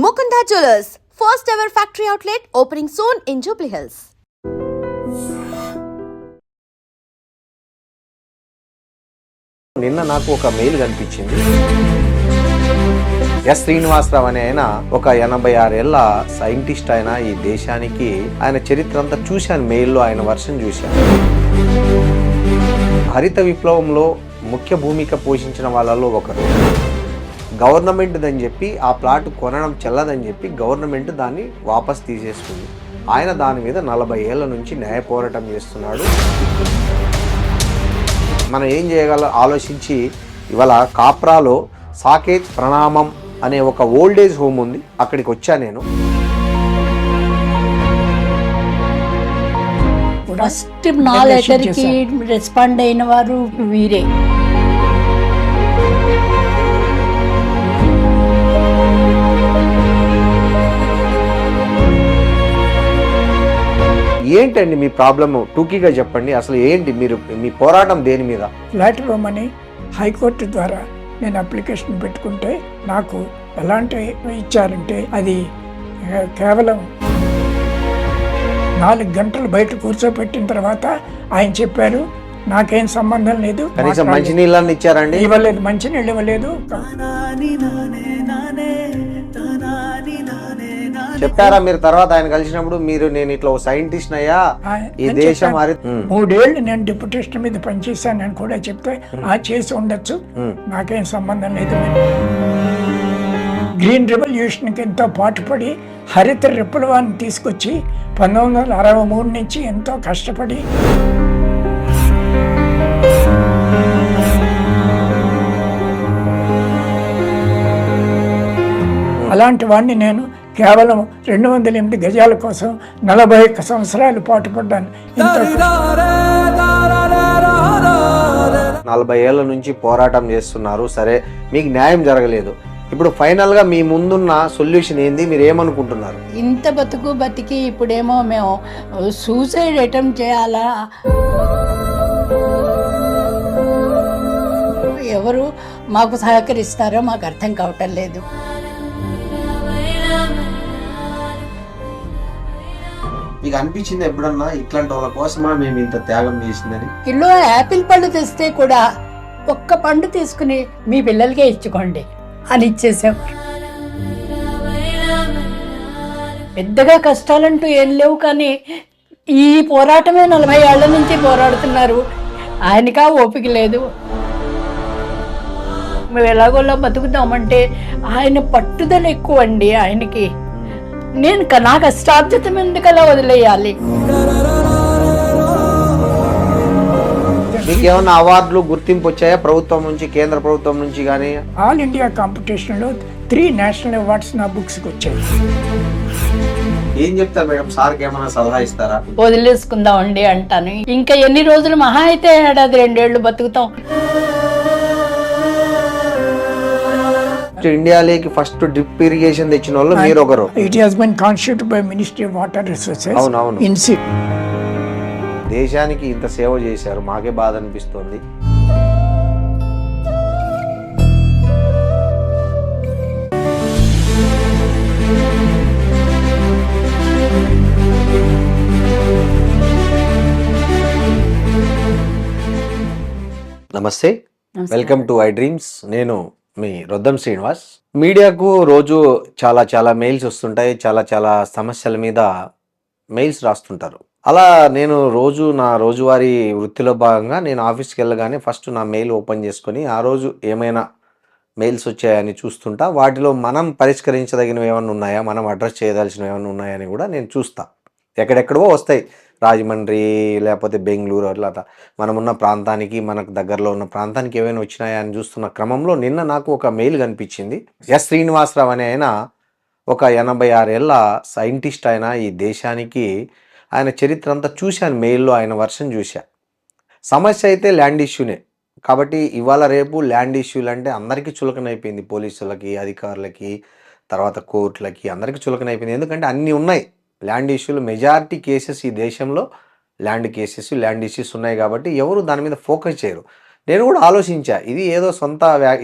Mukunda Jewelers, first ever factory outlet opening soon in Jubilee Hills. నిన్న నాకు ఒక mail కనిపించింది. ఎస్ శ్రీనివాసరావు అనే ఆయన ఒక 86 ఏళ్ల సైంటిస్ట్. ఆయన ఈ దేశానికి ఆయన చరిత్ర అంతా చూశాను, మెయిల్లో ఆయన వర్షన్ చూశాను. హరిత విప్లవంలో ముఖ్య భూమిక పోషించిన వాళ్ళలో ఒకరు. గవర్నమెంట్ అని చెప్పి ఆ ప్లాట్ కొనడం చెల్లదని చెప్పి గవర్నమెంట్ దాన్ని వాపస్ తీసేసుకుంది. ఆయన దాని మీద 40 ఏళ్ల నుంచి న్యాయ పోరాటం చేస్తున్నాడు. మనం ఏం చేయగల ఆలోచించి ఇవాళ కాప్రాలో సాకేత్ ప్రణామం అనే ఒక ఓల్డేజ్ హోమ్ ఉంది, అక్కడికి వచ్చా నేను. ఫస్ట్ నా లెటర్కి రెస్పాండ్ అయిన వారు వీరే. ఏంటండి మీ ప్రాబ్లము, టూకీగా చెప్పండి. అసలు ఏంటి మీ పోరాటం దేని మీద? ఫ్లాట్ ఇవ్వమని హైకోర్టు ద్వారా నేను అప్లికేషన్ పెట్టుకుంటే నాకు ఎలాంటి ఇచ్చారంటే అది కేవలం 4 గంటలు బయట కూర్చోపెట్టిన తర్వాత ఆయన చెప్పారు నాకేం సంబంధం లేదు. కనీసం మంచినీళ్ళని ఇచ్చారండి? ఇవ్వలేదు, మంచినీళ్ళు ఇవ్వలేదు. చెప్పారా మీరు తర్వాత ఆయన కలిసినప్పుడు? నేను ఇట్లా ఓ సైంటిస్ట్ అయ్యా, ఈ దేశం 3 ఏళ్ళు నేను డిప్యూటేషన్ మీద పనిచేశానని కూడా చెప్తే చేసి ఉండొచ్చు, నాకేం సంబంధం లేదు. గ్రీన్ రెవల్యూషన్కి ఎంతో పాటుపడి హరిత విప్లవాన్ని తీసుకొచ్చి 1963 నుంచి ఎంతో కష్టపడి అలాంటి వాడిని నేను కేవలం 208 గజాల కోసం 41 సంవత్సరాలు పాటుపడ్డాను. 40 ఏళ్ల నుంచి పోరాటం చేస్తున్నారు, సరే మీకు న్యాయం జరగలేదు. ఇప్పుడు ఫైనల్ గా మీ ముందున్న సొల్యూషన్ ఏంది? మీరు ఏమనుకుంటున్నారు? ఇంత బతికి ఇప్పుడేమో మేము సూసైడ్ అటెంప్ట్ చేయాలా? ఎవరు మాకు సహకరిస్తారో మాకు అర్థం కావటం లేదు. మీకు అనిపించింది ఎప్పుడన్నా ఇట్లాంటి వాళ్ళ కోసమా మేము ఇంత త్యాగం చేసిందని? కిలో యాపిల్ పళ్ళు తెస్తే కూడా ఒక్క పండు తీసుకుని మీ పిల్లలకే ఇచ్చుకోండి అని ఇచ్చేసేవారు. పెద్దగా కష్టాలంటూ ఏం లేవు, కానీ ఈ పోరాటమే 40 ఏళ్ల నుంచి పోరాడుతున్నారు. ఆయనకా ఓపిక లేదు. మేము ఎలాగోలా బతుకుతామంటే ఆయన పట్టుదల ఎక్కువ అండి ఆయనకి. నా కష్టార్జితం ఎందుకలా వదిలేయాలి? మీకు ఏమన్నా అవార్డులు గుర్తింపు వచ్చాయా ప్రభుత్వం నుంచి, కేంద్ర ప్రభుత్వం నుంచి కానీ? ఆల్ ఇండియా కాంపిటీషన్లో 3 నేషనల్ అవార్డ్స్ నా బుక్స్కి వచ్చాయి. ఏం చెప్తారు మేడం? సార్కి ఏమైనా సలహా ఇస్తారా? వదిలేసుకుందామండి అంటాను. ఇంకా ఎన్ని రోజులు, మహా అయితే 1-2 ఏళ్ళు బతుకుతాం. ఇండియాలోకి ఫస్ట్ డ్రిప్ ఇరిగేషన్ తెచ్చిన వాళ్ళు మీరు ఒకరు. It has been constituted by ministry of water resources. అవునవును. దేశానికి ఇంత సేవ చేశారు, మాకే బాధ అనిపిస్తుంది. నమస్తే, వెల్కమ్ టు ఐ డ్రీమ్స్. నేను మీ రొద్దం శ్రీనివాస్. మీడియాకు రోజు చాలా మెయిల్స్ వస్తుంటాయి, చాలా సమస్యల మీద మెయిల్స్ రాస్తుంటారు. అలా నేను నా రోజువారీ వృత్తిలో భాగంగా నేను ఆఫీస్కి వెళ్ళగానే ఫస్ట్ నా మెయిల్ ఓపెన్ చేసుకొని ఆ రోజు ఏమైనా మెయిల్స్ వచ్చాయని చూస్తుంటా. వాటిలో మనం పరిష్కరించదగినవి ఏమైనా ఉన్నాయా, మనం అడ్రస్ చేయదలసినవి ఏమైనా ఉన్నాయని కూడా నేను చూస్తా. ఎక్కడెక్కడో వస్తాయి, రాజమండ్రి లేకపోతే బెంగళూరు, అట్లా మనమున్న ప్రాంతానికి, మనకు దగ్గరలో ఉన్న ప్రాంతానికి ఏమైనా వచ్చినాయా అని చూస్తున్న క్రమంలో నిన్న నాకు ఒక మెయిల్ కనిపించింది. ఎస్ శ్రీనివాసరావు అనే ఆయన ఒక 86 ఏళ్ల సైంటిస్ట్. ఆయన ఈ దేశానికి ఆయన చరిత్ర అంతా చూశాను, మెయిల్లో ఆయన వర్షన్ చూశా. సమస్య అయితే ల్యాండ్ ఇష్యూనే. కాబట్టి ఇవాళ రేపు ల్యాండ్ ఇష్యూలు అంటే అందరికీ చులకనైపోయింది. పోలీసులకి, అధికారులకి, తర్వాత కోర్టులకి, అందరికీ చులకనైపోయింది. ఎందుకంటే అన్నీ ఉన్నాయి ల్యాండ్ ఇష్యూలు. మెజారిటీ కేసెస్ ఈ దేశంలో ల్యాండ్ ఇష్యూస్ ఉన్నాయి కాబట్టి ఎవరు దాని మీద ఫోకస్ చేయరు. నేను కూడా ఆలోచించా, ఇది ఏదో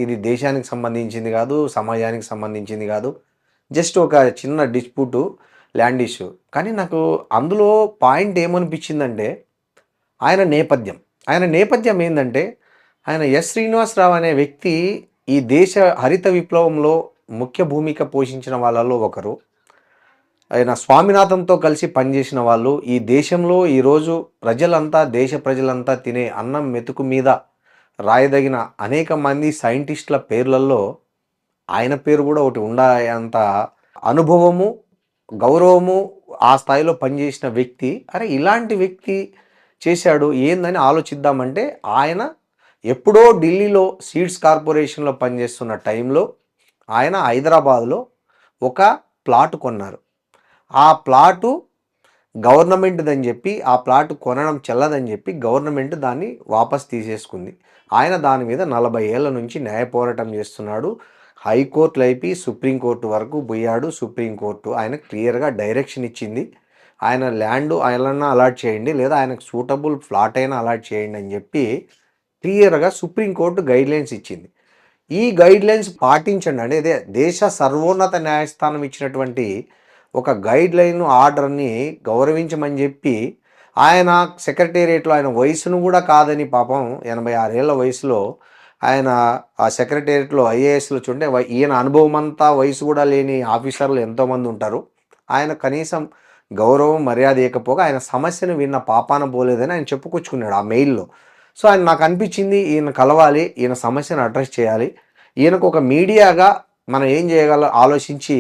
ఇది దేశానికి సంబంధించింది కాదు, సమాజానికి సంబంధించింది కాదు, జస్ట్ ఒక చిన్న డిస్ప్యూటు, ల్యాండ్ ఇష్యూ. కానీ నాకు అందులో పాయింట్ ఏమనిపించిందంటే ఆయన నేపథ్యం ఏంటంటే ఆయన ఎస్ శ్రీనివాసరావు అనే వ్యక్తి ఈ దేశ హరిత విప్లవంలో ముఖ్య భూమిక పోషించిన వాళ్ళలో ఒకరు. ఆయన స్వామినాథన్తో కలిసి పనిచేసిన వాళ్ళు. ఈ దేశంలో ఈరోజు దేశ ప్రజలంతా తినే అన్నం మెతుకు మీద రాయదగిన అనేక మంది సైంటిస్టుల పేర్లలో ఆయన పేరు కూడా ఒకటి ఉండంత అనుభవము, గౌరవము, ఆ స్థాయిలో పనిచేసిన వ్యక్తి. అరే ఇలాంటి వ్యక్తి చేశాడు ఏందని ఆలోచిద్దామంటే, ఆయన ఎప్పుడో ఢిల్లీలో సీడ్స్ కార్పొరేషన్లో పనిచేస్తున్న టైంలో ఆయన హైదరాబాద్లో ఒక ప్లాట్ కొన్నారు. ఆ ప్లాటు గవర్నమెంట్దని చెప్పి, ఆ ప్లాట్ కొనడం చెల్లదని చెప్పి గవర్నమెంట్ దాన్ని వాపస్ తీసేసుకుంది. ఆయన దాని మీద 40 ఏళ్ల నుంచి న్యాయ పోరాటం చేస్తున్నాడు. హైకోర్టులు అయిపోయి సుప్రీంకోర్టు వరకు పోయాడు. సుప్రీంకోర్టు ఆయన క్లియర్గా డైరెక్షన్ ఇచ్చింది. ఆయన ల్యాండ్ ఆయనన్నా అలాట్ చేయండి, లేదా ఆయనకు సూటబుల్ ఫ్లాట్ అయినా అలాట్ చేయండి అని చెప్పి క్లియర్గా సుప్రీంకోర్టు గైడ్లైన్స్ ఇచ్చింది. ఈ గైడ్లైన్స్ పాటించండి అంటే ఇదే దేశ సర్వోన్నత న్యాయస్థానం ఇచ్చినటువంటి ఒక గైడ్లైన్ ఆర్డర్ని గౌరవించమని చెప్పి ఆయన సెక్రటేరియట్లో ఆయన వయసును కూడా కాదని పాపం 86 ఏళ్ల వయసులో ఆయన ఆ సెక్రటేరియట్లో ఐఏఎస్లో చూంటే ఈయన అనుభవం అంతా వయసు కూడా లేని ఆఫీసర్లు ఎంతోమంది ఉంటారు. ఆయన కనీసం గౌరవం మర్యాద ఇవ్వకపోగా ఆయన సమస్యను విన్న పాపాన పోలేదని ఆయన చెప్పుకొచ్చుకున్నాడు ఆ మెయిల్లో. సో ఆయన నాకు అనిపించింది ఈయన కలవాలి, ఈయన సమస్యను అడ్రస్ చేయాలి. ఈయనకు ఒక మీడియాగా మనం ఏం చేయగల ఆలోచించి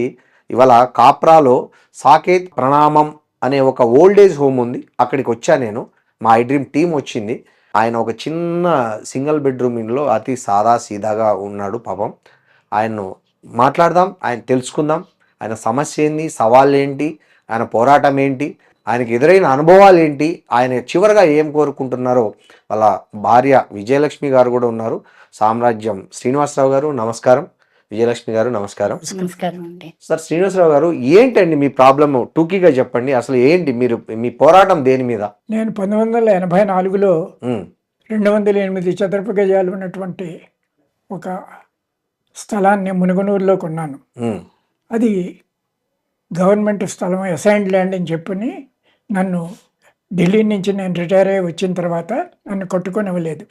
ఇవాళ కాప్రాలో సాకేత్ ప్రణామం అనే ఒక ఓల్డేజ్ హోమ్ ఉంది, అక్కడికి వచ్చా నేను. మా ఐ డ్రీమ్ టీం వచ్చింది. ఆయన ఒక చిన్న సింగిల్ బెడ్రూమ్ ఇంట్లో అతి సాదా సీదాగా ఉన్నాడు పాపం. ఆయన్ను మాట్లాడదాం, ఆయన తెలుసుకుందాం, ఆయన సమస్య ఏంటి, సవాళ్ళు ఏంటి, ఆయన పోరాటం ఏంటి, ఆయనకి ఎదురైన అనుభవాలు ఏంటి, ఆయన చివరిగా ఏం కోరుకుంటున్నారో. వాళ్ళ భార్య విజయలక్ష్మి గారు కూడా ఉన్నారు. సామ్రాజ్యం శ్రీనివాసరావు గారు నమస్కారం. విజయలక్ష్మి గారు నమస్కారం. నమస్కారం అండి. సార్ శ్రీనివాసరావు గారు, ఏంటండి మీ ప్రాబ్లమ్ టూకీగా చెప్పండి. అసలు ఏంటి మీ పోరాటం దేని మీద? నేను 1984లో 208 చదరపు గజాలు ఉన్నటువంటి ఒక స్థలాన్ని మునుగనూరులో కొన్నాను. అది గవర్నమెంట్ స్థలం, అసైన్డ్ ల్యాండ్ అని చెప్పని నన్ను ఢిల్లీ నుంచి నేను రిటైర్ అయ్యి వచ్చిన తర్వాత నన్ను కట్టుకొనివ్వలేదు.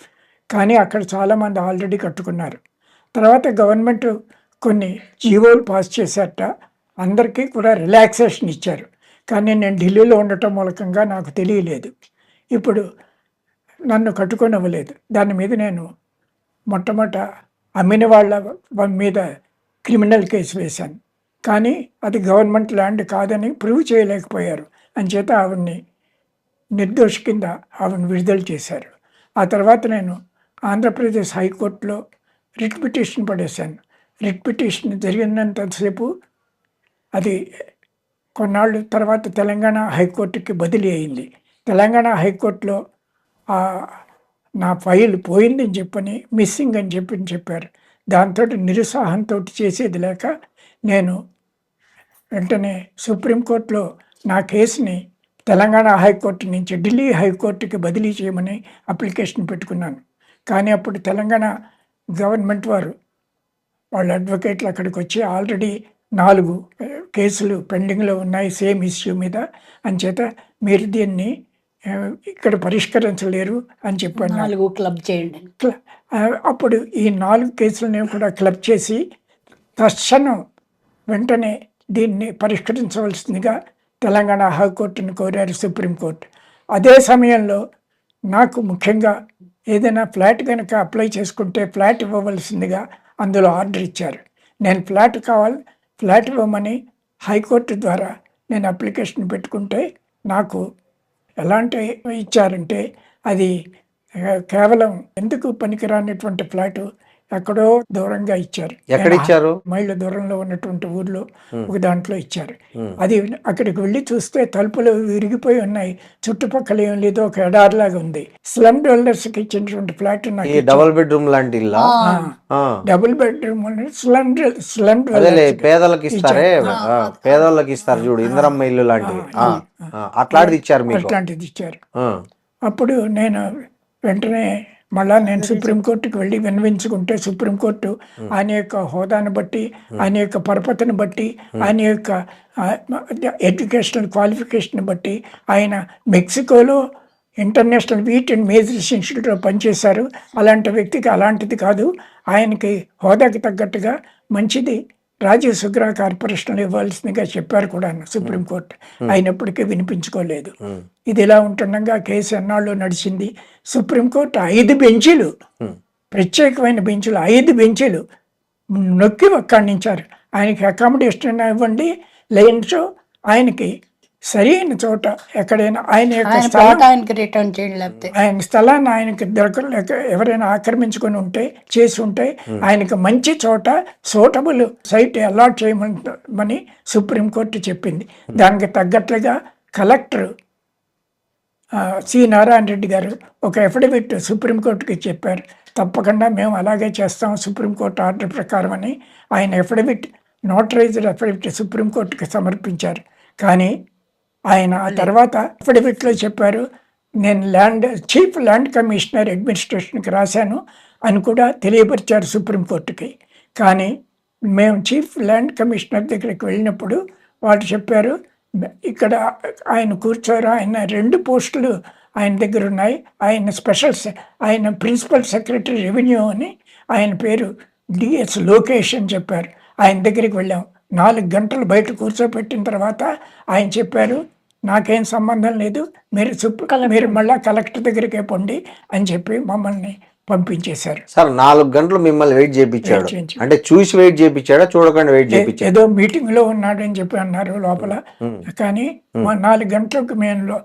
కానీ అక్కడ చాలామంది ఆల్రెడీ కట్టుకున్నారు. తర్వాత గవర్నమెంట్ కొన్ని జీవోలు పాస్ చేశారట, అందరికీ కూడా రిలాక్సేషన్ ఇచ్చారు. కానీ నేను ఢిల్లీలో ఉండటం మూలకంగా నాకు తెలియలేదు. ఇప్పుడు నన్ను కట్టుకొనివ్వలేదు. దాని మీద నేను మొట్టమొదట అమ్మిన వాళ్ళ మీద క్రిమినల్ కేసు వేశాను. కానీ అది గవర్నమెంట్ ల్యాండ్ కాదని ప్రూవ్ చేయలేకపోయారు. అంచేత ఆవిడ్ని నిర్దోషి కింద ఆవిడని విడుదల చేశారు. ఆ తర్వాత నేను ఆంధ్రప్రదేశ్ హైకోర్టులో రిట్ పిటిషన్ పడేశాను. రిట్ పిటిషన్ జరిగినంతసేపు అది కొన్నాళ్ళు తర్వాత తెలంగాణ హైకోర్టుకి బదిలీ అయింది. తెలంగాణ హైకోర్టులో నా ఫైల్ పోయిందని చెప్పని, మిస్సింగ్ అని చెప్పారు. దాంతో నిరుత్సాహంతో చేసేది లేక నేను వెంటనే సుప్రీంకోర్టులో నా కేసుని తెలంగాణ హైకోర్టు నుంచి ఢిల్లీ హైకోర్టుకి బదిలీ చేయమని అప్లికేషన్ పెట్టుకున్నాను. కానీ అప్పుడు తెలంగాణ గవర్నమెంట్ వాళ్ళ అడ్వకేట్లు అక్కడికి వచ్చి ఆల్రెడీ 4 కేసులు పెండింగ్లో ఉన్నాయి సేమ్ ఇష్యూ మీద, అంచేత మీరు దీన్ని ఇక్కడ పరిష్కరించలేరు అని చెప్పాను. 4 క్లబ్ చేయండి. అప్పుడు ఈ 4 కేసులని కూడా క్లబ్ చేసి తక్షణం వెంటనే దీన్ని పరిష్కరించవలసిందిగా తెలంగాణ హైకోర్టును కోరారు సుప్రీంకోర్టు. అదే సమయంలో నాకు ముఖ్యంగా ఏదైనా ఫ్లాట్ కనుక అప్లై చేసుకుంటే ఫ్లాట్ ఇవ్వవలసిందిగా అందులో ఆర్డర్ ఇచ్చారు. నేను ఫ్లాట్ ఇవ్వమని హైకోర్టు ద్వారా నేను అప్లికేషన్ పెట్టుకుంటే నాకు ఎలాంటి ఇచ్చారంటే అది కేవలం ఎందుకు పనికిరానటువంటి ఫ్లాటు ఎక్కడో దూరంగా ఇచ్చారు. ఎక్కడ ఇచ్చారు? మైళ్ళ దూరంలో ఉన్నటువంటి ఊర్లో ఒక దాంట్లో ఇచ్చారు. అది అక్కడికి వెళ్ళి చూస్తే తలుపులు విరిగిపోయి ఉన్నాయి, చుట్టుపక్కల ఏం లేదో ఒక ఎడారిలాగా ఉంది. స్లమ్ డెవలపర్స్ కి ఇచ్చినటువంటి ఫ్లాట్ డబుల్ బెడ్రూమ్ లాంటి ఇల్లా? డబుల్ బెడ్రూమ్ స్లమ్ పేదలకు ఇస్తారే, పేదోళ్ళకి ఇస్తారు చూడు, ఇందిరమ్మ ఇల్లు లాంటివి, అట్లాంటిది ఇచ్చారు మీకు? అట్లాంటిది ఇచ్చారు. అప్పుడు నేను వెంటనే మళ్ళా నేను సుప్రీంకోర్టుకి వెళ్ళి విన్నవించుకుంటే సుప్రీంకోర్టు ఆయన యొక్క హోదాను బట్టి, ఆయన యొక్క పరపతిని బట్టి, ఆయన యొక్క ఎడ్యుకేషనల్ క్వాలిఫికేషన్ బట్టి ఆయన మెక్సికోలో ఇంటర్నేషనల్ వీట్ అండ్ మేజర్స్ ఇన్స్టిట్యూట్లో పనిచేశారు. అలాంటి వ్యక్తికి అలాంటిది కాదు, ఆయనకి హోదాకి తగ్గట్టుగా మంచిది రాజీవ్ సుగ్రా కార్పొరేషన్లో ఇవ్వాల్సిందిగా చెప్పారు కూడా సుప్రీంకోర్టు. అయినప్పటికీ వినిపించుకోలేదు. ఇది ఇలా ఉంటుండగా కేసు ఎన్నాళ్ళు నడిచింది. సుప్రీంకోర్టు 5 బెంచీలు, ప్రత్యేకమైన బెంచులు 5 బెంచీలు నొక్కి ఒక్కడించారు. ఆయనకి అకామిడేషన్ ఇవ్వండి, లేని ఆయనకి సరైన చోట ఎక్కడైనా ఆయన యొక్క ఆయనకి రిటర్న్ చేయండి, ఆయన స్థలాన్ని ఆయనకి దొరకలేక ఎవరైనా ఆక్రమించుకొని ఉంటే చేసి ఉంటే ఆయనకి మంచి చోట సూటబుల్ సైట్ అలాట్ చేయమని సుప్రీంకోర్టు చెప్పింది. దానికి తగ్గట్లుగా కలెక్టర్ సి నారాయణ రెడ్డి గారు ఒక అఫిడవిట్ సుప్రీంకోర్టుకి చెప్పారు. తప్పకుండా మేము అలాగే చేస్తాం సుప్రీంకోర్టు ఆర్డర్ ప్రకారం అని ఆయన అఫిడవిట్, నోటరైజ్డ్ అఫిడవిట్ సుప్రీంకోర్టుకి సమర్పించారు. కానీ ఆయన ఆ తర్వాత అఫిడవిట్లో చెప్పారు, నేను చీఫ్ ల్యాండ్ కమిషనర్ అడ్మినిస్ట్రేషన్కి రాశాను అని కూడా తెలియపరిచారు సుప్రీంకోర్టుకి. కానీ మేము చీఫ్ ల్యాండ్ కమిషనర్ దగ్గరికి వెళ్ళినప్పుడు వాళ్ళు చెప్పారు, ఇక్కడ ఆయన కూర్చోరు, ఆయన 2 పోస్టులు ఆయన దగ్గర ఉన్నాయి, ఆయన ప్రిన్సిపల్ సెక్రటరీ రెవెన్యూ అని ఆయన పేరు డిఎస్ లోకేష్ అని చెప్పారు. ఆయన దగ్గరికి వెళ్ళాం. 4 గంటలు బయట కూర్చోబెట్టిన తర్వాత ఆయన చెప్పారు, నాకేం సంబంధం లేదు, మీరు మళ్ళీ కలెక్టర్ దగ్గరికే పొండి అని చెప్పి మమ్మల్ని పంపించేశారు. సార్ 4 గంటలు మిమ్మల్ని వెయిట్ చేయించాడు అంటే చూసి వెయిట్ చేయించాడా, చూడకుండా వెయిట్ చేయించాడు? ఏదో మీటింగ్ లో ఉన్నాడని చెప్పి అన్నారు లోపల. కానీ 4 గంటలకు మేము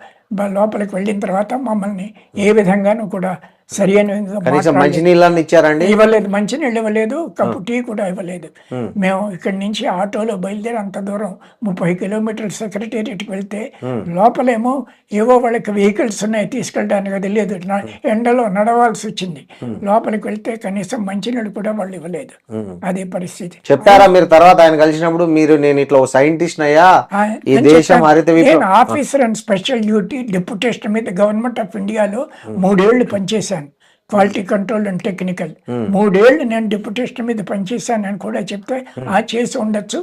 లోపలికి వెళ్ళిన తర్వాత మమ్మల్ని ఏ విధంగానూ కూడా సరైన మంచినీళ్ళని ఇచ్చారండి? ఇవ్వలేదు, మంచినీళ్ళు ఇవ్వలేదు, కప్పు టీ కూడా ఇవ్వలేదు. మేము ఇక్కడి నుంచి ఆటోలో బయలుదేరి అంత దూరం 30 కిలోమీటర్లు సెక్రటేరియట్కి వెళ్తే లోపలేమో ఏవో వాళ్ళకి వెహికల్స్ ఉన్నాయి తీసుకెళ్ళడానికి, అది లేదు, ఎండలో నడవాల్సి వచ్చింది. లోపలికి వెళ్తే కనీసం మంచినీళ్ళు కూడా వాళ్ళు ఇవ్వలేదు. అదే పరిస్థితి. చెప్పారా మీరు తర్వాత ఆయన కలిసినప్పుడు, నేను ఇట్లా సైంటిస్ట్ అయ్యా, ఈ దేశం నేను officer and special duty deputation మీద గవర్నమెంట్ ఆఫ్ ఇండియాలో 3 ఏళ్ళు పనిచేశాను, క్వాలిటీ కంట్రోల్ అండ్ టెక్నికల్. 3 ఏళ్ళు నేను డిప్యుటేషన్ మీద పనిచేశానని కూడా చెప్తే చేసి ఉండొచ్చు,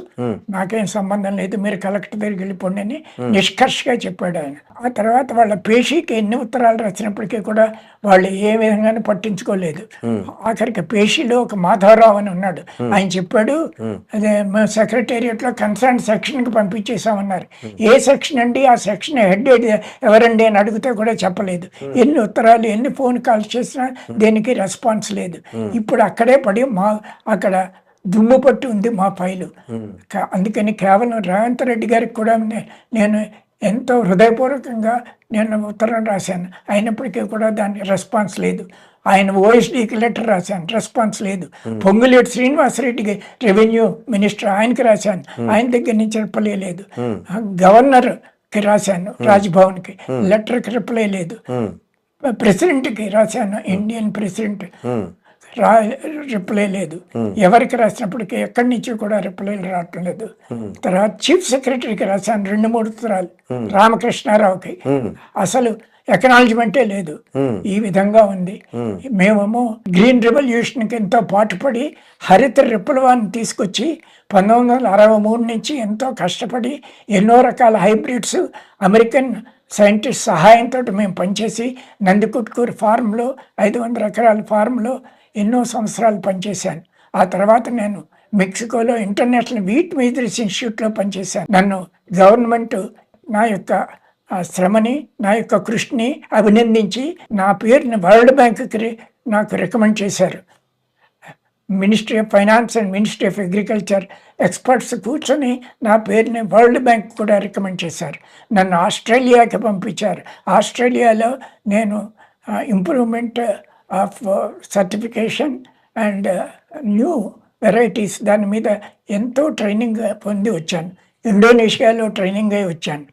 నాకేం సంబంధం లేదు, మీరు కలెక్టర్ దగ్గరికి వెళ్ళిపోండి అని నిష్కర్షగా చెప్పాడు ఆయన. ఆ తర్వాత వాళ్ళ పేషీకి ఎన్ని ఉత్తరాలు రాసినప్పటికీ కూడా వాళ్ళు ఏ విధంగానూ పట్టించుకోలేదు. ఆఖరికి పేషీలో ఒక మాధవరావు అని ఉన్నాడు, ఆయన చెప్పాడు, అదే మేము సెక్రటేరియట్లో కన్సర్న్ సెక్షన్కి పంపించేసామన్నారు. ఏ సెక్షన్ అండి, ఆ సెక్షన్ హెడ్ ఎవరండి అని అడిగితే కూడా చెప్పలేదు. ఎన్ని ఉత్తరాలు, ఎన్ని ఫోన్ కాల్స్ చేసినా దేనికి రెస్పాన్స్ లేదు. ఇప్పుడు అక్కడే పడి అక్కడ దుమ్ము పట్టు ఉంది మా ఫైలు. అందుకని కేవలం రేవంత్ రెడ్డి గారికి కూడా నేను ఎంతో హృదయపూర్వకంగా నేను ఉత్తరం రాశాను, అయినప్పటికీ కూడా దానికి రెస్పాన్స్ లేదు. ఆయన ఓఎస్డీకి లెటర్ రాశాను, రెస్పాన్స్ లేదు. పొంగులేటి శ్రీనివాసరెడ్డికి రెవెన్యూ మినిస్టర్, ఆయనకి రాశాను, ఆయన దగ్గర నుంచి రిప్లై లేదు. గవర్నర్కి రాశాను, రాజ్భవన్కి, లెటర్కి రిప్లై లేదు. ప్రెసిడెంట్కి రాశాను, ఇండియన్ ప్రెసిడెంట్, రిప్లై లేదు. ఎవరికి రాసినప్పటికీ ఎక్కడి నుంచి కూడా రిప్లైలు రావటం లేదు. తర్వాత చీఫ్ సెక్రటరీకి రాశాను 2-3 ఉత్తరాలు, రామకృష్ణారావుకి, అసలు ఎకనాలజ్మెంటే లేదు. ఈ విధంగా ఉంది. మేమేమో గ్రీన్ రెవల్యూషన్కి ఎంతో పాటుపడి హరిత విప్లవాన్ని తీసుకొచ్చి 1963 నుంచి ఎంతో కష్టపడి ఎన్నో రకాల హైబ్రిడ్స్ అమెరికన్ సైంటిస్ట్ సహాయంతో మేము పనిచేసి నందికుట్కూరు ఫార్మ్లో 500 ఎకరాల ఫార్మ్లో ఎన్నో సంవత్సరాలు పనిచేశాను. ఆ తర్వాత నేను మెక్సికోలో ఇంటర్నేషనల్ వీట్ మేజర్స్ ఇన్స్టిట్యూట్లో పనిచేశాను. నన్ను గవర్నమెంట్ నా యొక్క శ్రమని, నా యొక్క కృషిని అభినందించి నా పేరుని వరల్డ్ బ్యాంక్కి నాకు రికమెండ్ చేశారు. Ministry of finance and ministry of agriculture experts కూర్చొని నా పేరుని వరల్డ్ బ్యాంక్ కూడా రికమెండ్ చేశారు. నన్ను ఆస్ట్రేలియాకి పంపించారు. ఆస్ట్రేలియాలో నేను improvement of certification and new varieties దాని మీద ఎంతో ట్రైనింగ్ పొంది వచ్చాను. ఇండోనేషియాలో ట్రైనింగ్ అయి వచ్చాను.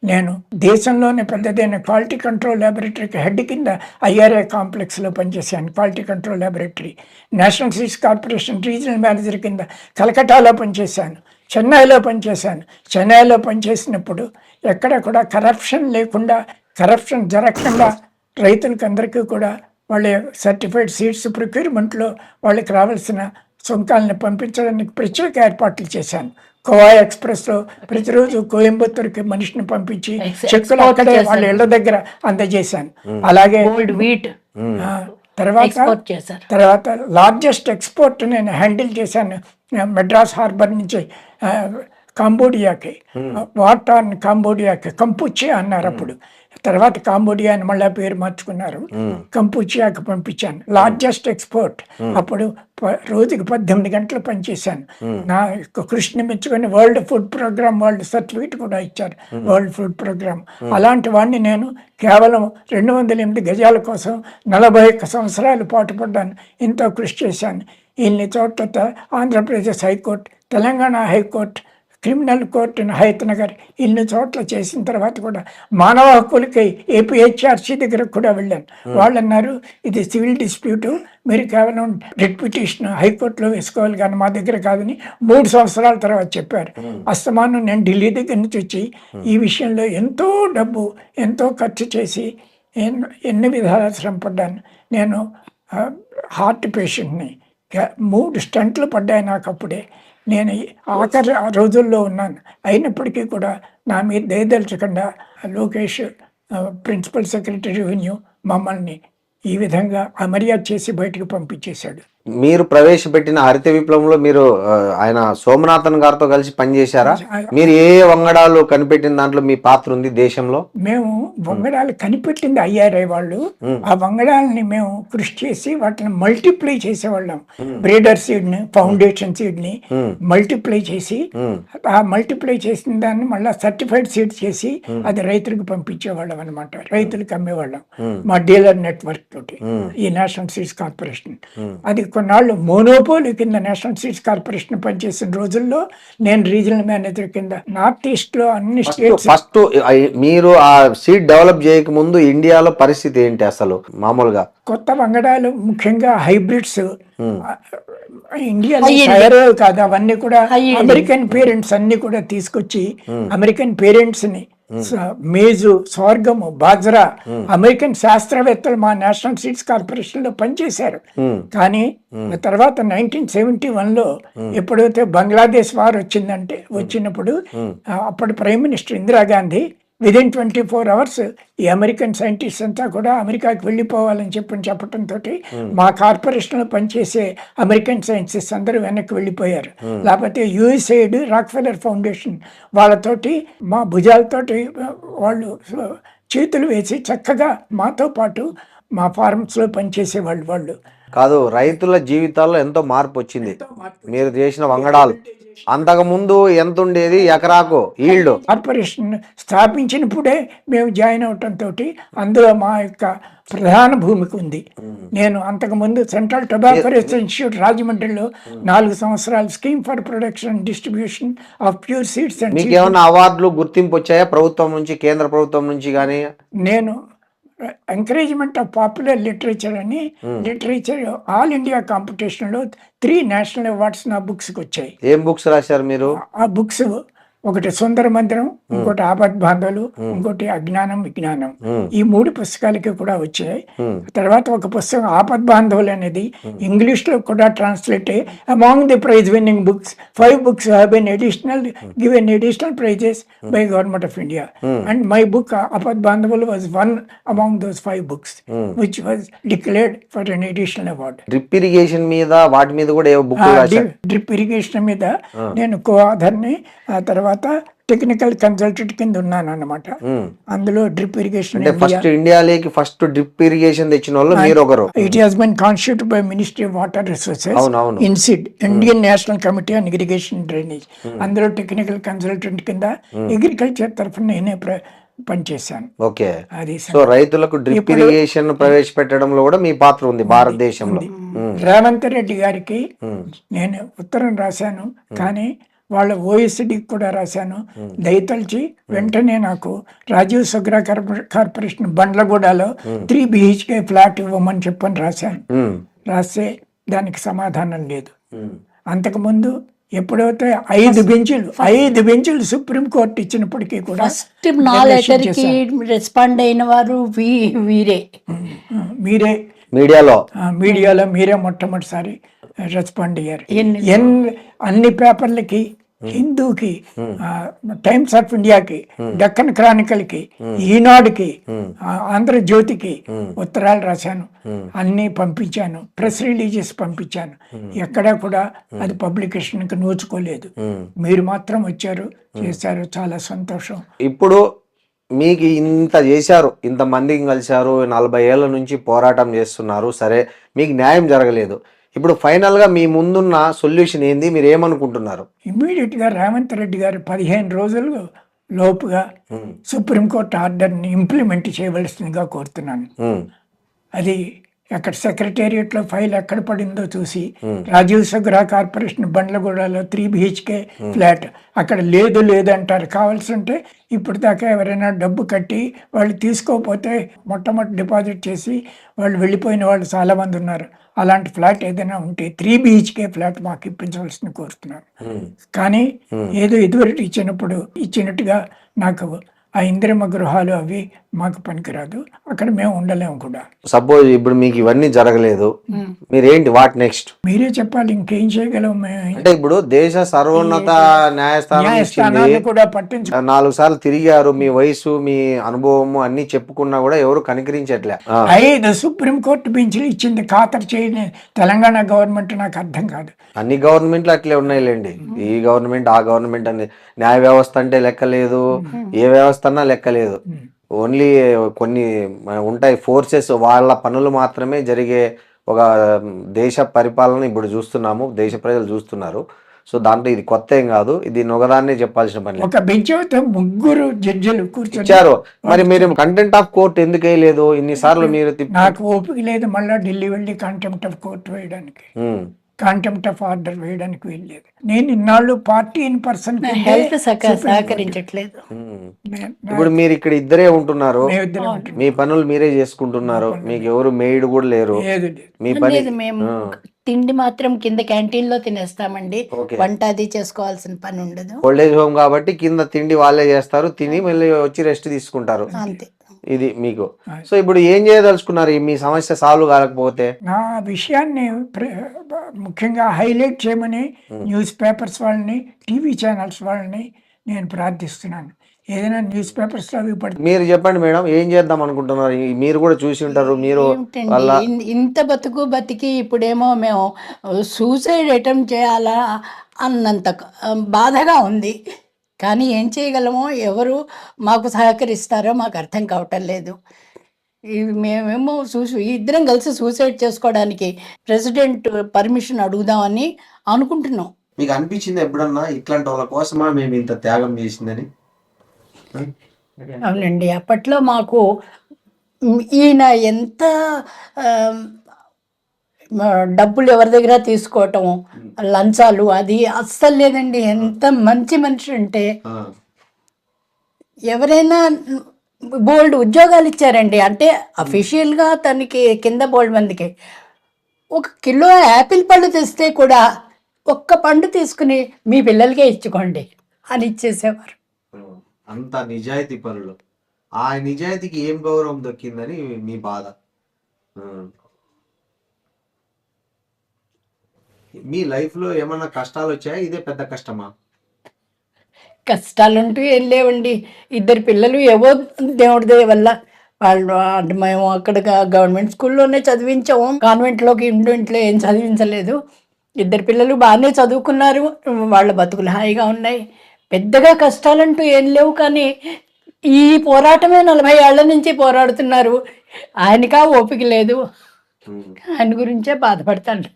నేను దేశంలోనే పెద్దదైన క్వాలిటీ కంట్రోల్ ల్యాబొరేటరీకి హెడ్ కింద ఐఆర్ఐ కాంప్లెక్స్లో పనిచేశాను. Quality control laboratory national seeds corporation regional manager కింద కలకటాలో పనిచేశాను. చెన్నైలో పనిచేశాను. చెన్నైలో పనిచేసినప్పుడు ఎక్కడ కూడా కరప్షన్ లేకుండా, కరప్షన్ జరగకుండా రైతులకి అందరికీ కూడా వాళ్ళ సర్టిఫైడ్ సీట్స్ ప్రొక్యూర్మెంట్లో వాళ్ళకి రావాల్సిన సుంకాలను పంపించడానికి ప్రత్యేక ఏర్పాట్లు చేశాను. కోవా ఎక్స్ప్రెస్లో ప్రతిరోజు కోయంబత్తూరుకి మనిషిని పంపించి చెక్కులు అక్కడే వాళ్ళ ఇళ్ల దగ్గర అందజేశాను. అలాగే వీట్ తర్వాత లార్జెస్ట్ ఎక్స్పోర్ట్ నేను హ్యాండిల్ చేశాను మెడ్రాస్ హార్బర్ నుంచి కాంబోడియాకి, వాటాన్ కాంబోడియాకి, కంపుచియా అన్నారు అప్పుడు, తర్వాత కాంబోడియా అని మళ్ళీ పేరు మార్చుకున్నారు, కంపుచియాకి పంపించాను. Largest export. అప్పుడు రోజుకి 18 గంటలు పనిచేశాను. నా కృషిని మెచ్చుకొని వరల్డ్ ఫుడ్ ప్రోగ్రామ్ వాళ్ళు సర్టిఫికేట్ కూడా ఇచ్చారు, వరల్డ్ ఫుడ్ ప్రోగ్రామ్. అలాంటి వాడిని నేను కేవలం 208 గజాల కోసం 41 సంవత్సరాలు పాటుపడ్డాను. ఎంతో కృషి చేశాను. ఇన్ని చోట్ల Andhra Pradesh high court, Telangana high court, criminal court Hayathnagar ఇన్ని చోట్ల చేసిన తర్వాత కూడా మానవ హక్కులకి ఏపీహెచ్ఆర్సీ దగ్గర కూడా వెళ్ళాను. వాళ్ళు అన్నారు, ఇది సివిల్ డిస్ప్యూటు, మీరు కేవలం రిట్ పిటిషన్ హైకోర్టులో వేసుకోవాలి కానీ మా దగ్గర కాదని 3 సంవత్సరాల తర్వాత చెప్పారు. అస్తమానం నేను ఢిల్లీ దగ్గర నుంచి వచ్చి ఈ విషయంలో ఎంతో డబ్బు ఎంతో ఖర్చు చేసి ఎన్ని విధాలు శ్రమపడ్డాను. నేను హార్ట్ పేషెంట్ని, 3 స్టంట్లు పడ్డాయి నాకు అప్పుడే. నేను ఆఖరి రోజుల్లో ఉన్నాను. అయినప్పటికీ కూడా నా మీద దయదలచకుండా లోకేష్ ప్రిన్సిపల్ సెక్రటరీ రెవెన్యూ మమ్మల్ని ఈ విధంగా అమర్యాద చేసి బయటకు పంపించేశాడు. మీరు ప్రవేశపెట్టిన హరిత విప్లవంలో మీరు ఆయన సోమనాథన్ గారితో కలిసి పనిచేశారా? మీరు ఏ వంగడాలు కనిపెట్టిన దాంట్లో మీ పాత్ర ఉంది దేశంలో? మేము వంగడాలు కనిపెట్టింది అయ్యారే వాళ్ళు. ఆ వంగడాలని మేము కృషి చేసి వాటిని మల్టిప్లై చేసేవాళ్ళం. బ్రీడర్ సీడ్ ని, ఫౌండేషన్ సీడ్ ని మల్టిప్లై చేసి, ఆ మల్టిప్లై చేసిన దాన్ని మళ్ళీ సర్టిఫైడ్ సీడ్ చేసి అది రైతులకు పంపించేవాళ్ళం అనమాట. రైతులకు అమ్మేవాళ్ళం మా డీలర్ నెట్వర్క్ తోటి, ఈ నేషనల్ సీడ్స్ కార్పొరేషన్. అది కొన్నాళ్ళు మోనోపోలి కింద నేషనల్ సీడ్స్ కార్పొరేషన్ పనిచేసిన రోజుల్లో నేను రీజనల్ మేనేజర్ కింద నార్త్ ఈస్ట్ లో అన్ని స్టేట్స్. ఫస్ట్ మీరు ఆ సీడ్ డెవలప్ చేయక ముందు ఇండియాలో పరిస్థితి ఏంటి అసలు? మామూలుగా కొత్త వంగడాలు ముఖ్యంగా హైబ్రిడ్స్ ఇండియాలో తయారయ్యేవి కాదు. అవన్నీ కూడా అమెరికన్ పేరెంట్స్ అన్ని కూడా తీసుకొచ్చి అమెరికన్ పేరెంట్స్ ని మేజు, స్వర్గము, బాజ్రా అమెరికన్ శాస్త్రవేత్తలు మా నేషనల్ సీడ్స్ కార్పొరేషన్ లో పనిచేశారు. కానీ తర్వాత 1971లో ఎప్పుడైతే బంగ్లాదేశ్ వార్ వచ్చినప్పుడు అప్పటి prime minister Indira Gandhi within 24 hours ఈ అమెరికన్ సైంటిస్ట్ అంతా కూడా అమెరికాకి వెళ్ళిపోవాలని చెప్పడంతో మా కార్పొరేషన్లో పనిచేసే అమెరికన్ సైంటిస్ట్ అందరూ వెనక్కి వెళ్ళిపోయారు. లేకపోతే యుఎస్ఐడ్, రాక్ఫెల్లర్ ఫౌండేషన్ వాళ్ళతోటి మా భుజాలతోటి వాళ్ళు చేతులు వేసి చక్కగా మాతో పాటు మా ఫార్మ్స్లో పనిచేసేవాళ్ళు. వాళ్ళు కాదు, రైతుల జీవితాల్లో ఎంతో మార్పు వచ్చింది మీరు చేసిన వంగడాలు. అంతకుముందు ఎంత ఉండేది ఎకరాకు ఈల్డ్? కార్పొరేషన్ స్థాపించినప్పుడే మేము జాయిన్ అవటంతో అందులో మా యొక్క ప్రధాన భూమికి ఉంది. నేను అంతకుముందు సెంట్రల్ టొబాకో రీసెర్చ్ ఇన్స్టిట్యూట్ రాజమండ్రిలో 4 సంవత్సరాలు scheme for production distribution of pure seeds and మీకు ఏమైనా అవార్డులు గుర్తింపు వచ్చాయా ప్రభుత్వం నుంచి, కేంద్ర ప్రభుత్వం నుంచి? కానీ నేను ఎంకరేజ్మెంట్ ఆఫ్ పాపులర్ లిటరేచర్ అని లిటరేచర్ ఆల్ ఇండియా కాంపిటీషన్లో 3 నేషనల్ అవార్డ్స్ నా బుక్స్కి వచ్చాయి. ఏం బుక్స్ రాశారు మీరు? ఆ బుక్స్ ఒకటి సుందర మందిరం, ఇంకోటి ఆపద్ బాంధవులు, ఇంకోటి అజ్ఞానం విజ్ఞానం. ఈ 3 పుస్తకాలకి కూడా వచ్చాయి. తర్వాత ఒక పుస్తకం ఆపద్ బాంధవులు అనేది ఇంగ్లీష్ లో కూడా ట్రాన్స్లేట్ అయ్యి among the praise winnowing books 5 books have been given additional prizes by Government of India, and my book ఆపద్ బాంధవులు was one among those 5 books which was declared for an additional award. Drip irrigation మీద వాటి మీద కూడా ఏ book రాశారు? Drip irrigation మీద నేను కో-ఆథర్ని, ఆ తర్వాత technical consultant కింద ఉన్నాను అన్నమాట. అందులో డ్రిప్ ఇరిగేషన్ ఫస్ట్ ఇండియాలోకి ఫస్ట్ డ్రిప్ ఇరిగేషన్ తెచ్చిన వాళ్ళు మీరు ఒకరు. It has been constituted by ministry of water resources, inside Indian national committee on irrigation drainage. అందులో టెక్నికల్ కన్సల్టెంట్ కింద అగ్రికల్చర్ తరఫున నేనే పనిచేశాను. ఓకే, సో రైతులకు డ్రిప్ ఇరిగేషన్ ప్రవేశపెట్టడంలో కూడా మీ పాత్ర ఉంది భారతదేశంలో. రేవంత్ రెడ్డి గారికి నేను ఉత్తరం రాశాను, కానీ వాళ్ళ ఓఎస్డీకి కూడా రాశాను. దయతలిచి వెంటనే నాకు Rajiv Sughra corporation బండ్లగూడలో 3 BHK flat ఇవ్వమని చెప్పని రాశాను. రాస్తే దానికి సమాధానం లేదు. అంతకుముందు ఎప్పుడైతే 5 బెంచులు సుప్రీంకోర్టు ఇచ్చినప్పటికీ కూడా ఫస్ట్ నా లెటర్కి రెస్పాండ్ అయిన వారు మీరే. మీడియాలో మీరే మొట్టమొదటిసారి రెస్పాండ్ అయ్యారు. ఎన్ని అన్ని పేపర్లకి, హిందూకి, టైమ్స్ ఆఫ్ ఇండియాకి, డక్కన్ క్రానికల్కి, ఈనాడుకి, ఆంధ్రజ్యోతికి ఉత్తరాలు రాశాను, అన్నీ పంపించాను, ప్రెస్ రిలీజెస్ పంపించాను. ఎక్కడా కూడా అది పబ్లికేషన్కి నోచుకోలేదు. మీరు మాత్రం వచ్చారు, చేశారు, చాలా సంతోషం. ఇప్పుడు మీకు ఇంత చేశారు, ఇంతమందికి కలిశారు, 40 ఏళ్ళ నుంచి పోరాటం చేస్తున్నారు, సరే మీకు న్యాయం జరగలేదు. ఇప్పుడు ఫైనల్గా మీ ముందున్న సొల్యూషన్ ఏంది, మీరు ఏమనుకుంటున్నారు? ఇమ్మీడియట్గా రేవంత్ రెడ్డి గారు 15 రోజులు లోపుగా సుప్రీంకోర్టు ఆర్డర్ని ఇంప్లిమెంట్ చేయవలసిందిగా కోరుతున్నాను. అది అక్కడ సెక్రటేరియట్లో ఫైల్ ఎక్కడ పడిందో చూసి, రాజీవ్ సగ్రా కార్పొరేషన్ బండ్లగూడలో 3 BHK ఫ్లాట్ అక్కడ లేదు అంటారు. కావాల్సి ఉంటే ఇప్పుడు దాకా ఎవరైనా డబ్బు కట్టి వాళ్ళు తీసుకోకపోతే మొట్టమొదటి డిపాజిట్ చేసి వాళ్ళు వెళ్ళిపోయిన వాళ్ళు చాలామంది ఉన్నారు. అలాంటి ఫ్లాట్ ఏదైనా ఉంటే 3 BHK ఫ్లాట్ మాకు ఇప్పించవలసింది కోరుతున్నాను. కానీ ఏదో ఇదివరకు ఇచ్చినట్టుగా నాకు ఆ ఇందిరమ్మ గృహాలు అవి మాకు పనికిరాదు, అక్కడ మేము ఉండలేము కూడా. సపోజ్ ఇప్పుడు మీకు ఇవన్నీ జరగలేదు, మీరేంటి, వాట్ నెక్స్ట్? మీరే చెప్పాలి, ఇంకేం చేయగలం మేము. అంటే ఇప్పుడు దేశ సర్వోన్నత న్యాయస్థానాన్ని కూడా పట్టించు 4 సార్లు తిరిగారు, మీ వయసు, మీ అనుభవము అన్ని చెప్పుకున్నా కూడా ఎవరు కనికరించట్లే. 5 సుప్రీంకోర్టు బెంచ్లు ఇచ్చింది, ఖాతరు చేయని తెలంగాణ గవర్నమెంట్ నాకు అర్థం కాదు. అన్ని గవర్నమెంట్లు అట్లే ఉన్నాయిలేండి, ఈ గవర్నమెంట్ ఆ గవర్నమెంట్ అని. న్యాయ వ్యవస్థ అంటే లెక్కలేదు, ఏ వ్యవస్థ అన్నా లెక్కలేదు. ఓన్లీ కొన్ని ఉంటాయి ఫోర్సెస్, వాళ్ళ పనులు మాత్రమే జరిగే ఒక దేశ పరిపాలన ఇప్పుడు చూస్తున్నాము, దేశ ప్రజలు చూస్తున్నారు. సో దాంట్లో ఇది కొత్త ఏం కాదు, ఇది ఒకదాన్నే చెప్పాల్సిన పని. ఒక బెంచ్ 3 జడ్జిలు కూర్చొచ్చారు. మరి మీరు కంటెంప్ట్ ఆఫ్ కోర్ట్ ఎందుకు వేయలేదు ఇన్నిసార్లు? మీరు నాకు ఓపిక లేదు మళ్ళీ ఢిల్లీ వెళ్ళి కంటెంప్ట్ ఆఫ్ కోర్ట్ వేయడానికి, కంటెంప్ట్ ఆఫ్ ఆర్డర్ వేయడానికి వెళ్ళలేదు. నేను ఇన్నాళ్ళు పార్టీ ఇన్ పర్సన్ హెల్త్ సహకరించట్లేదు. ఇప్పుడు మీరు ఇక్కడ ఇద్దరే ఉంటున్నారు, మీ పనులు మీరే చేసుకుంటున్నారు, మీకు ఎవరు మెయిడ్ కూడా లేరు, మీ పని. మేము తిండి మాత్రం కింద క్యాంటీన్ లో తినేస్తామండి, వంట అది చేసుకోవాల్సిన పని ఉండదు. ఓల్డ్ ఏజ్ హోమ్ కాబట్టి కింద తిండి వాళ్ళే చేస్తారు, తిని మళ్ళీ వచ్చి రెస్ట్ తీసుకుంటారు, అంతే. ఇది మీకు. సో ఇప్పుడు ఏం చేయదలుచుకున్నారు మీ సమస్య సాల్వ్ కాకపోతే? నా విషయాన్ని ముఖ్యంగా హైలైట్ చేయమని న్యూస్ పేపర్స్ వాళ్ళని, టీవీ ఛానల్స్ వాళ్ళని నేను ప్రార్థిస్తున్నాను. ఏదైనా న్యూస్ పేపర్స్ అవి మీరు చెప్పండి మేడం, ఏం చేద్దాం అనుకుంటున్నారు? మీరు కూడా చూసి ఉంటారు, మీరు ఇంత బతికి ఇప్పుడేమో మేము సూసైడ్ అటెంప్ట్ చేయాలా అన్నంత బాధగా ఉంది. కానీ ఏం చేయగలమో, ఎవరు మాకు సహకరిస్తారో మాకు అర్థం కావటం లేదు. మేమేమో ఇద్దరం కలిసి సూసైడ్ చేసుకోవడానికి ప్రెసిడెంట్ పర్మిషన్ అడుగుదామని అనుకుంటున్నాం. మీకు అనిపించింది ఎప్పుడన్నా ఇట్లాంటి వాళ్ళ కోసమా మేము ఇంత త్యాగం చేసిందని? అవునండి, అప్పట్లో మాకు ఈయన ఎంత డబ్బులు ఎవరి దగ్గర తీసుకోవటం, లంచాలు అది అస్సలు లేదండి. ఎంత మంచి మనిషి అంటే, ఎవరైనా బోల్డ్ ఉద్యోగాలు ఇచ్చారండి. అంటే అఫీషియల్గా తనకి కింద బోల్డ్ మందికి 1 కిలో యాపిల్ పళ్ళు తెస్తే కూడా 1 పండు తీసుకుని మీ పిల్లలకే ఇచ్చుకోండి అని ఇచ్చేసేవారు. అంత నిజాయితీ పనులు. ఆ నిజాయితీకి ఏం గౌరవం దక్కిందని మీ బాధ. మీ లైఫ్ లో ఏమన్నా కష్టాలు వచ్చాయా? ఇదే పెద్ద కష్టమా? కష్టాలంటూ ఏం లేవండి. 2 పిల్లలు ఏవో దేవుడి దయ వల్ల వాళ్ళు, మేము అక్కడ గవర్నమెంట్ స్కూల్లోనే చదివించాము, కాన్వెంట్లోకి ఇంట్లో ఏం చదివించలేదు. 2 పిల్లలు బాగానే చదువుకున్నారు, వాళ్ళ బతుకులు హాయిగా ఉన్నాయి. పెద్దగా కష్టాలంటూ ఏం లేవు. కానీ ఈ పోరాటమే 40 ఏళ్ల నుంచి పోరాడుతున్నారు. ఆయనకా ఓపిక లేదు, ఆయన గురించే బాధపడతాను.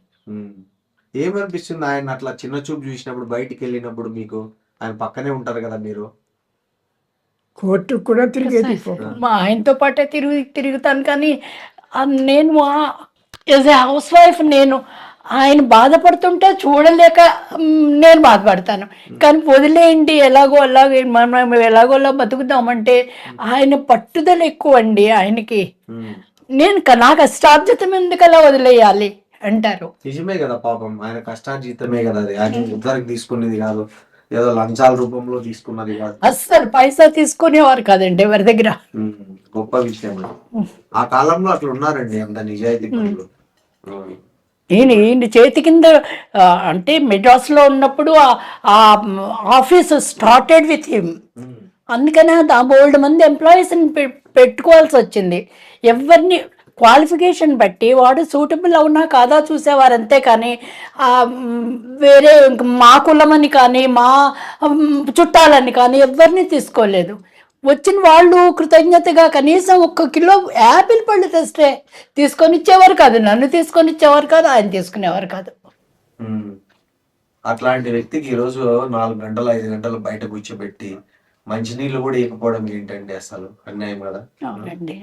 ఏమనిపిస్తుంది ఆయన అట్లా చిన్న చూపు చూసినప్పుడు, బయటికి వెళ్ళినప్పుడు? మీకు ఆయన పక్కనే ఉంటారు కదా మీరు. కోర్టు కూడా తిరిగేది, మా ఆయనతో పాటే తిరుగుతాను. కానీ నేను యాజ్ ఏ హౌస్ వైఫ్ నేను ఆయన బాధపడుతుంటే చూడలేక నేను బాధపడతాను. కానీ వదిలేయండి, అలాగే మనం ఎలాగోలా బతుకుతామంటే ఆయన పట్టుదల ఎక్కువ అండి ఆయనకి. నేను నా కష్టార్జితం ఎందుకు అలా వదిలేయాలి అంటారు. నిజమే కదా, పాపం ఆయన కష్టార్జితమే కదా అది. ఆయన ఉద్దరికి తీసుకునేది కాదు, ఏదో లంచాల రూపంలో తీసుకున్నది కాదు, అస్సలు పైసా తీసుకునేవారు కాదండి ఎవరి దగ్గర. గొప్ప విషయం అండి. ఆ కాలంలో అట్లా ఉన్నారండి అంత నిజాయితీ పనులు. ఈయన చేతి కింద అంటే మెడ్రాస్లో ఉన్నప్పుడు ఆ ఆఫీస్ స్టార్టెడ్ విత్ హిమ్. అందుకనే ఆ బోల్డ్ మంది ఎంప్లాయీస్ని పెట్టుకోవాల్సి వచ్చింది. ఎవరిని క్వాలిఫికేషన్ బట్టి వాడు సూటబుల్ అవునా కాదా చూసేవారు, అంతే కానీ వేరే మా కులమని కానీ మా చుట్టాలని కానీ ఎవరిని తీసుకోలేదు. వచ్చిన వాళ్ళు కృతజ్ఞతగా కనీసం 1 కిలో యాపిల్ పళ్ళు తెస్తే తీసుకొని ఇచ్చేవారు కాదు, నన్ను తీసుకొని ఇచ్చేవారు కాదు, ఆయన తీసుకునేవారు కాదు. అట్లాంటి వ్యక్తికి ఈరోజు 4 గంటలు 5 గంటలు బయట కూర్చోబెట్టి మంచినీళ్ళు కూడా ఇవ్వకపోవడం ఏంటండి, అసలు అన్యాయం కదా. అవునండి.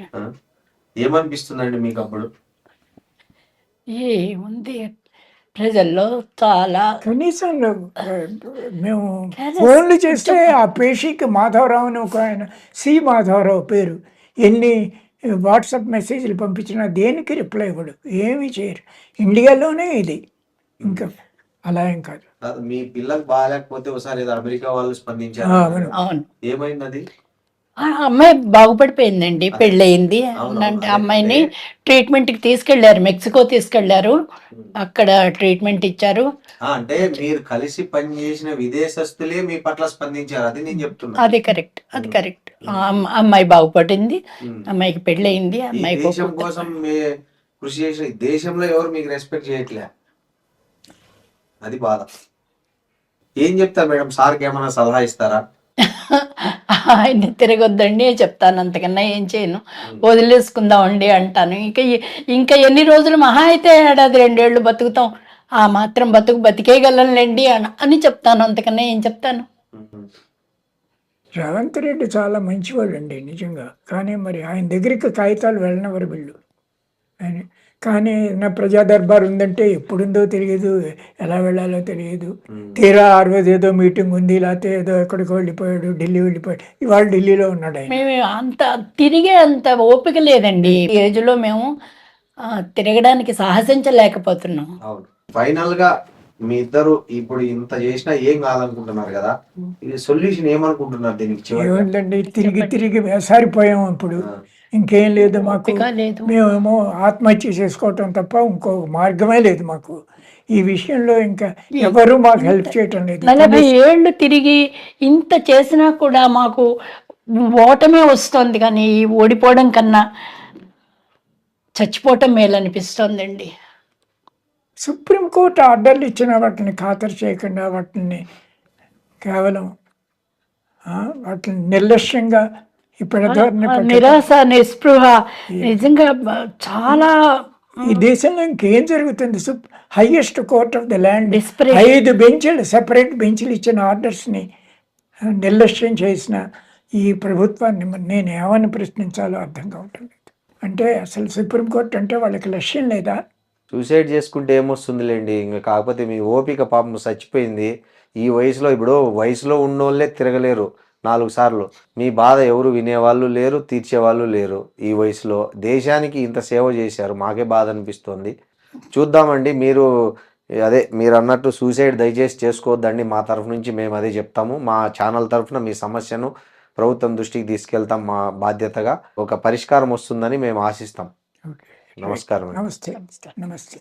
ఏమనిపిస్తుందండి మీకు అప్పుడు? ఏముంది, ప్రజల్లో చాలా కనీసం మేము ఫోన్లు చేస్తే ఆ పేషీకి మాధవరావు అని ఒక ఆయన, సి మాధవరావు పేరు, ఎన్ని వాట్సాప్ మెసేజ్లు పంపించినా దేనికి రిప్లై ఇవ్వడు, ఏమీ చేయరు. ఇండియాలోనే ఇది, ఇంకా అలా ఏం కాదు. మీ పిల్లకి బాగాలేకపోతే ఒకసారి ఏదో అమెరికా వాళ్ళు స్పందించారు, అవును. ఏమైంది అది? ఆ అమ్మాయి బాగుపడిపోయిందండి, పెళ్ళయింది. అంటే అమ్మాయిని ట్రీట్మెంట్కి తీసుకెళ్లారు, మెక్సికో తీసుకెళ్లారు, అక్కడ ట్రీట్మెంట్ ఇచ్చారు. అంటే మీరు కలిసి పనిచేసిన విదేశస్తులే మీ పట్ల స్పందించారు, అది నేను చెప్తున్నా. అది కరెక్ట్, అది కరెక్ట్. అమ్మాయి బాగుపడింది, అమ్మాయికి పెళ్ళయింది. అమ్మాయి దేశం కోసం కృషి చేసిన దేశంలో ఎవరు మీకు రెస్పెక్ట్ చేయట్లే, అది బాధ. ఏం చెప్తారు మేడం, సార్కి ఏమైనా సలహా ఇస్తారా? ఆయన తిరగొద్దండి చెప్తాను, అంతకన్నా ఏం చేయను, వదిలేసుకుందామండి అంటాను. ఇంకా ఎన్ని రోజులు, మహా అయితే 1-2 ఏళ్ళు బతుకుతాం, ఆ మాత్రం బతికేయగలంలేండి అని చెప్తాను, అంతకన్నా ఏం చెప్తాను. రేవంత్ రెడ్డి చాలా మంచివాడు అండి నిజంగా, కానీ మరి ఆయన దగ్గరికి కాగితాలు వెళ్ళినవారు వీళ్ళు. ఆయన కానీ నా ప్రజా దర్బార్ ఉందంటే ఎప్పుడుందో తెలియదు, ఎలా వెళ్ళాలో తెలియదు. తీరా ఆ రోజు ఏదో మీటింగ్ ఉంది, లేకపోతే ఏదో ఎక్కడికో వెళ్ళిపోయాడు, ఢిల్లీ వెళ్ళిపోయాడు, ఇవాళ ఢిల్లీలో ఉన్నాడు ఆయన. మేము అంత తిరిగే అంత ఓపిక లేదండి, ఈ ఏజ్లో మేము తిరగడానికి సాహసించలేకపోతున్నాం. ఫైనల్ గా మీ ఇద్దరు ఇప్పుడు ఇంత చేసినా ఏం కావాలనుకుంటున్నారు కదా, ఇది సొల్యూషన్ ఏమనుకుంటున్నారు దీనికి? ఏముందండి, తిరిగి తిరిగి వేసారిపోయాము, ఇప్పుడు ఇంకేం లేదు మాకు. మేమేమో ఆత్మహత్య చేసుకోవటం తప్ప ఇంకో మార్గమే లేదు మాకు ఈ విషయంలో. ఇంకా ఎవరు మాకు హెల్ప్ చేయటం లేదు. 40 ఏళ్ళు తిరిగి ఇంత చేసినా కూడా మాకు ఓటమే వస్తుంది, కానీ ఓడిపోవడం కన్నా చచ్చిపోవటం మేలనిపిస్తోందండి. సుప్రీంకోర్టు ఆర్డర్లు ఇచ్చిన వాటిని ఖాతరు చేయకుండా, వాటిని కేవలం వాటిని నిర్లక్ష్యంగా నిరాశ, నిస్పృహ, నిజంగా చాలా. ఈ దేశంలో ఇంకేం జరుగుతుంది? Highest court of the land 5 బెంచ్లు, సెపరేట్ బెంచ్లు ఇచ్చిన ఆర్డర్స్ని నిర్లక్ష్యం చేసిన ఈ ప్రభుత్వాన్ని నేను ఏమని ప్రశ్నించాలో అర్థం కావటం లేదు. అంటే అసలు సుప్రీంకోర్టు అంటే వాళ్ళకి లక్ష్యం లేదా? సూసైడ్ చేసుకుంటే ఏమొస్తుందిలేండి, ఇంకా కాకపోతే మీ ఓపిక పాపం చచ్చిపోయింది. ఈ వయసులో, ఇప్పుడు వయసులో ఉన్నోళ్ళే తిరగలేరు 4 సార్లు. మీ బాధ ఎవరు వినేవాళ్ళు లేరు, తీర్చేవాళ్ళు లేరు. ఈ వయసులో దేశానికి ఇంత సేవ చేశారు, మాకే బాధ అనిపిస్తుంది. చూద్దామండి, మీరు అన్నట్టు సూసైడ్ దయచేసి చేసుకోవద్దండి. మా తరఫు నుంచి మేము అదే చెప్తాము. మా ఛానల్ తరఫున మీ సమస్యను ప్రభుత్వం దృష్టికి తీసుకెళ్తాం, మా బాధ్యతగా. ఒక పరిష్కారం వస్తుందని మేము ఆశిస్తాం. నమస్కారం. నమస్తే.